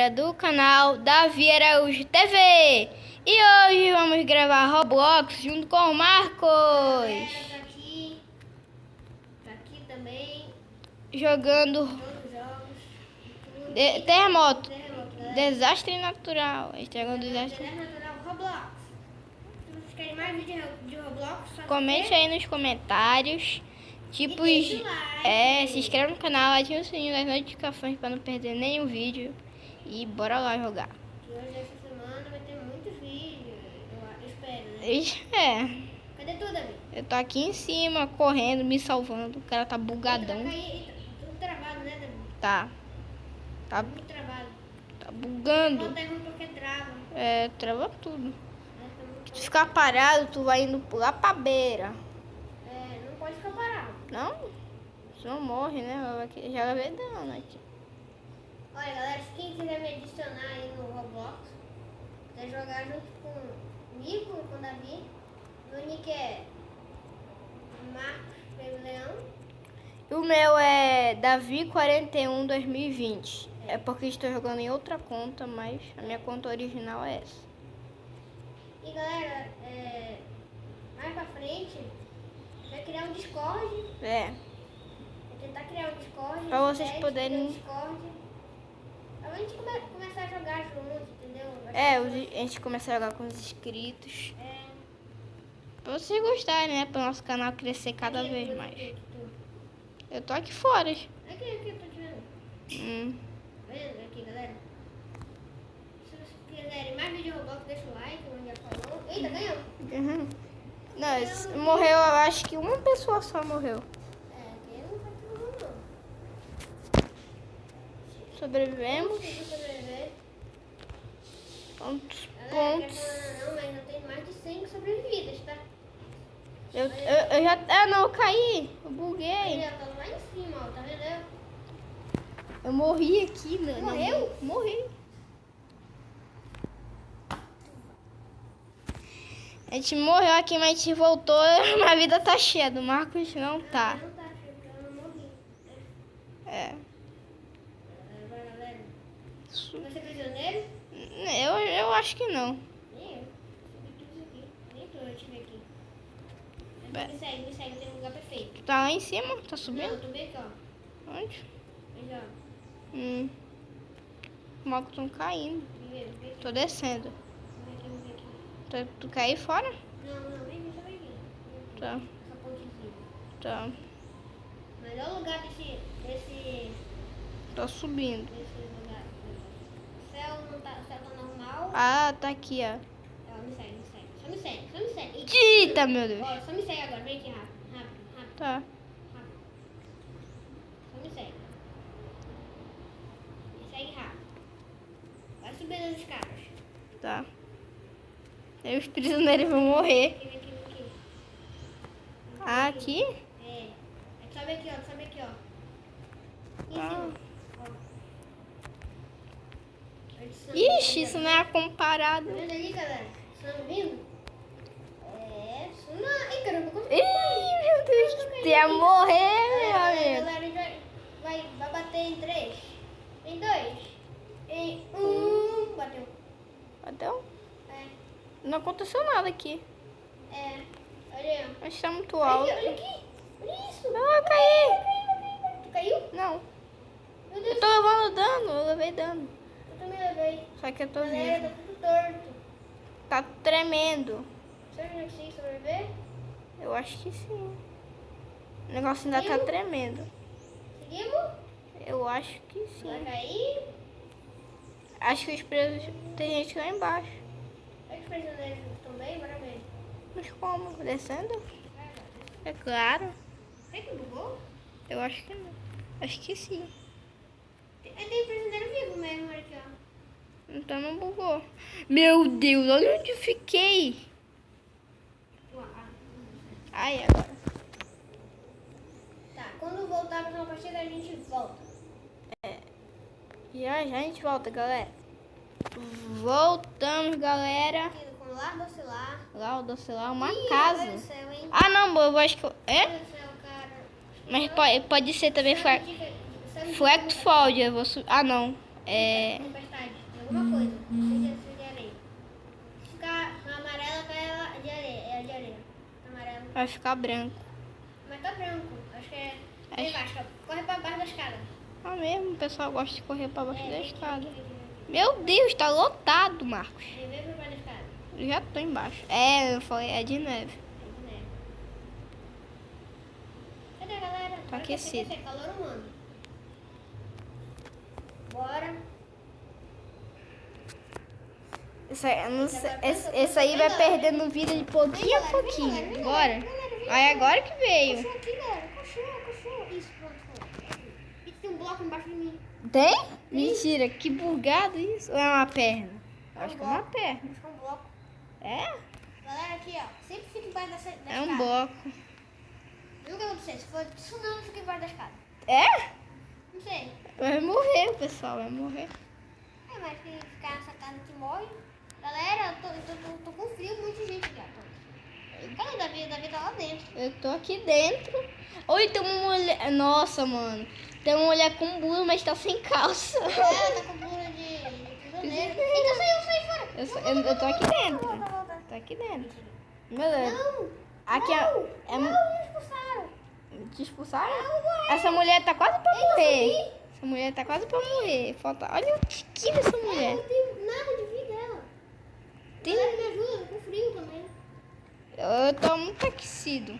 galera do canal Davi Araújo TV. E hoje vamos gravar Roblox junto com o Marcos. Tá aqui também. Jogando Jogos. terremoto. Terremoto. Desastre natural. Estragando desastre. Natural Roblox. Se vocês querem mais vídeo de Roblox, só Comente aí nos comentários. Tipos. deixa o like. Se inscreve no canal, ativa o sininho das notificações para não perder nenhum vídeo. E bora lá jogar. Que hoje, essa semana, vai ter muitos vídeos. Eu espero, né? Cadê tu, Davi? Eu tô aqui em cima, correndo, me salvando. O cara tá bugadão. Tá tudo travado, né, Davi? Tá Muito travado. bugando. Bota aí porque trava. Trava tudo. Tá muito... Se ficar parado, tu vai indo lá pra beira. não pode ficar parado. Não? Você não morre, né? Já vai dando aqui. Olha, galera, se quem quiser me adicionar aí no Roblox, quiser jogar junto comigo, com o Davi, meu nick é Marcos Leão. E o meu é Davi41 2020. É porque estou jogando em outra conta, mas a minha conta original é essa. E galera, mais pra frente, vai criar um Discord. Vou tentar criar um Discord. Pra vocês poderem... Discord. Pra gente começar a jogar junto, entendeu? A gente começa a jogar com os inscritos. Pra vocês gostarem, né? Para o nosso canal crescer cada vez mais. Eu tô aqui fora. Aqui, eu tô te vendo. Tá vendo aqui, galera? Se vocês quiserem mais vídeo Roblox, deixa o like, como já falou. Eita, ganhou! Não, morreu, eu acho que uma pessoa só morreu. Aqui não tá tudo, não. Sobrevivemos. Consegui sobreviver. Pontos. Galera, não, mas não tem mais de 100 sobrevividas, tá? Eu já... não, eu caí. Eu buguei. Eu tô lá em cima, ó, tá vendo? Eu morri aqui, né? Morreu? Morri. A gente morreu aqui, mas a gente voltou. A vida tá cheia. Do Marcos não tá. Não tá, eu não morri. Agora, galera. Você é prisioneiro? Eu acho que não. Nem eu. Subi tudo aqui. Nem tô, deixa eu ver aqui. Me segue, tem um lugar perfeito. Tu tá lá em cima? Tá Não, subindo? eu tô bem aqui, ó. Onde? Veja, ó. O Marcos tá caindo. Vem aqui. Tô descendo. Vem aqui. Tu caiu fora? Não, vem aqui, só vem aqui. Tá. Essa pontezinha. Tá. Melhor lugar desse Tô subindo. lugar. O céu tá normal. Ah, tá aqui, ó. Ó, me segue. Só me segue. Eita, meu Deus. Ó, só me segue agora, vem aqui rápido. Tá. Só me segue. Me segue rápido. Vai subindo as escadas. Tá. Aí os prisioneiros vão morrer. Vem aqui. Ah, aqui? Sobe aqui, ó. Em Ah. cima. Ó. Ixi, isso não é comparado. Tá vendo ali, galera? Vocês estão vindo? Isso não. Ih, caramba, como Ih, meu Deus, tu ia morrer, meu amigo. galera, a gente vai bater em 3, em 2, em 1. Bateu. Bateu? É. Não aconteceu nada aqui. Olha aí. Mas tá muito Olha alto. aqui. Olha isso. Não, eu caí. Tu caiu? Não. Meu Deus. Eu tô levando dano, eu levei dano. Eu também levei. Só que eu tô Galera, vivo. tá tudo torto. Tá tremendo. Será que a gente consegue sobreviver? Eu acho que sim. O negócio ainda tá tremendo. Seguimos? Eu acho que Vai sim. cair. Acho que os presos... Tem gente lá embaixo. Será que os prisioneiros estão bem? Bora ver. Mas como? Descendo? É claro. Será que bugou? Eu acho que não. Acho que sim. Tem prisioneiro vivo mesmo, olha aqui, ó. Então não bugou. Meu Deus, olha onde eu fiquei. Ai, agora. Tá, quando voltar pra uma partida a gente volta. Já a gente volta, galera. Voltamos, galera. Aqui com Lar do Oscilar. Lá o doce lá, uma Ih, casa. olha o céu, hein? Ah, não, eu acho que... Olha É? o céu, cara. Mas pode ser também Sabe Flagfold. Eu vou subir. Ah, não. Tempestade. alguma coisa. Seja de areia. Se ficar amarela, é de areia. É de areia. Amarelo. Vai ficar branco. Mas tá branco. Acho que é. Embaixo, corre pra baixo da escada. Ah, mesmo, o pessoal gosta de correr pra baixo da escada. Vem Meu Deus, tá lotado, Marcos. pra baixo da escada. Eu já tô embaixo. É, eu falei, é de neve. Cadê a galera? Tá aquecido. Calor humano. Bora. Esse aí vai perdendo vida de pouquinho a pouquinho. Agora. Aí agora que veio. Cachorro aqui, galera. Cachorro. Isso, pronto. E tem um bloco embaixo de mim. Tem? Mentira, que bugado isso. Ou é uma perna? Acho que é uma perna. Acho que é um bloco. É? Galera, aqui, ó. Sempre fica embaixo da escada. É um bloco. Nunca aconteceu. Se for tsunami, fica embaixo da escada. É? Não sei. Vai morrer, pessoal, vai morrer. É, mas se ficar nessa casa que morre. Galera, eu tô com frio, muita gente aqui, ó. Cadê o Davi? O Davi tá lá dentro. Eu tô aqui dentro. Oi, tem uma mulher. Nossa, mano. Tem uma mulher com blusa, mas tá sem calça. Ela tá com blusa de prisioneiro. Então sai fora. Eu tô aqui dentro. Volta. Tô aqui dentro. Meu Deus. Não. Aqui Não, me expulsaram. Te expulsaram? Eu morri. Essa mulher tá quase pra Eu morrer. subi. Essa mulher tá quase pra morrer. Falta. Olha o tiquinho dessa Eu mulher. não tenho nada de vida dela. Tem... Galera, me ajuda, eu tô com frio também. Eu tô muito aquecido.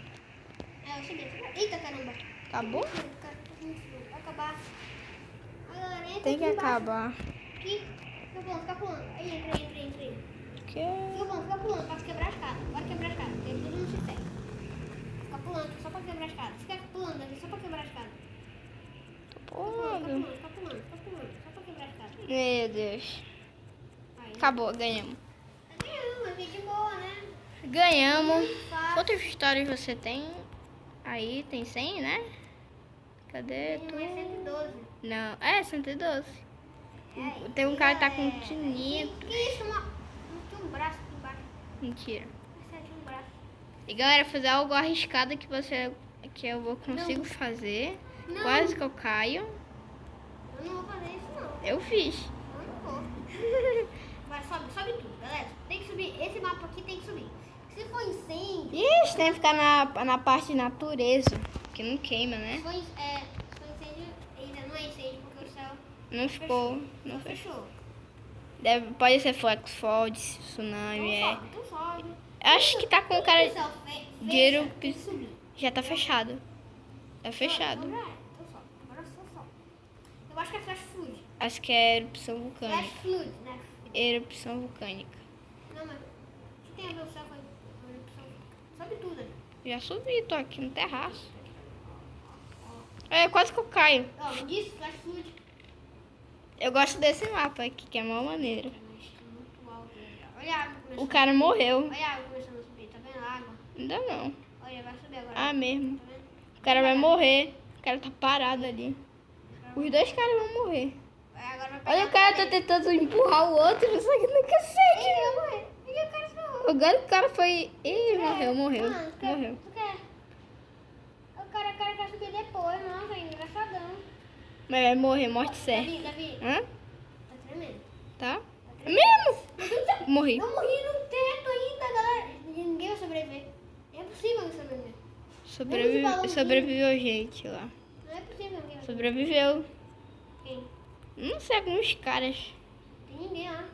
É, eu subi. Eita, caramba. Acabou? Cara, tô com muito frio. Vai acabar. Ai, galera, entra Tem que aqui embaixo. acabar. Aqui. Fica pulando. Aí, entra. Que... Fica pulando pra quebrar a escada. Bora quebrar a escada, porque todo mundo se segue. Fica pulando aqui só pra quebrar a escada. Fica pulando aqui só pra quebrar a escada. Tô pulando. Fica pulando. Só pra quebrar a escada. Meu Deus. Aí. Acabou, ganhamos. Mas fica de boa, né? Ganhamos. Fácil. Quantas vitórias você tem? Aí, tem 100, né? Cadê Tem tu? mais 112. Não, é 112. É, Tem um cara que tá com Que 500. isso, mano? Tem um braço aqui embaixo. Mentira. Esse aqui é um braço. E galera, fazer algo arriscado que eu consigo fazer. Não. Quase que eu caio. Eu não vou fazer isso, não. Eu fiz. Eu não vou. Vai, sobe tudo, galera. Tem que subir. Esse mapa aqui tem que subir. Se for incêndio... Ixi, tem que ficar na parte de natureza. Que não queima, né? Se for incêndio, ainda não é incêndio, porque o céu Não ficou. fechou. Não Só fechou. fechou. Pode ser Flexford, tsunami, Então é. sobe. Acho que tá com Tudo cara que o céu de erupção. tem que subir. Já tá fechado. Tá fechado. Então já é. Então sobe. Agora só sobe. Eu acho que é flash flood. Acho que é erupção Flash vulcânica. flood, né? Erupção vulcânica. Não, mas o que tem a ver o céu com a erupção? Sobe tudo ali. Já subi, tô aqui no terraço. É, quase que eu caio. Ó, me disse flash flood. Eu gosto desse mapa aqui, que é mó maneiro. Mas tá muito alto. Olha a água começando. O cara morreu. Olha a água começando a subir. Tá vendo a água? Ainda não. Olha, vai subir agora. Ah, mesmo. Tá vendo? O cara vai morrer. O cara tá parado ali. Os dois caras vão morrer. Agora vai pegar Olha, o cara tá tentando empurrar o outro, só que não Ele consegue. vai morrer. E o cara se ferrou. Agora o cara foi... Ih, morreu. Mano, Morreu. Tu quer? O cara quer subir depois. Nossa, é engraçadão. Mas vai morrer, morte certa. Davi, Hã? tá tremendo. Tá? É mesmo? Morri. Eu morri no teto ainda, galera. Ninguém vai sobreviver. É possível eu sobreviver. Sobreviveu gente lá. Não é possível ninguém vai sobreviver. Sobreviveu. Quem? Não sei, alguns caras. Tem ninguém lá.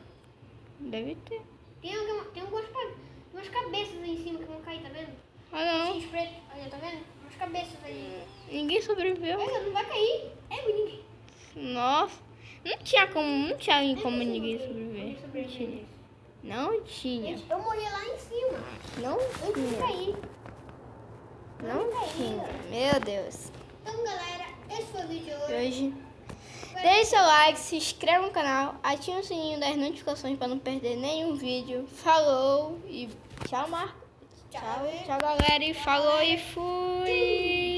Deve ter. Tem umas cabeças aí em cima que vão cair, tá vendo? Ah, não. Cintos pretos. Olha, tá vendo? Umas cabeças aí. Ninguém sobreviveu. Olha, não vai cair. É, mas ninguém. Nossa. Não tinha como É ninguém possível sobreviver. ninguém sobreviver. Não tinha. Eu morri lá em cima. Não Antes de tinha. cair. Não tinha. Meu Deus. Então, galera, esse foi o vídeo de hoje. Hoje. Deixe seu like, se inscreva no canal, ative o sininho das notificações para não perder nenhum vídeo. Falou e tchau, Marco. Tchau, galera. E falou e fui.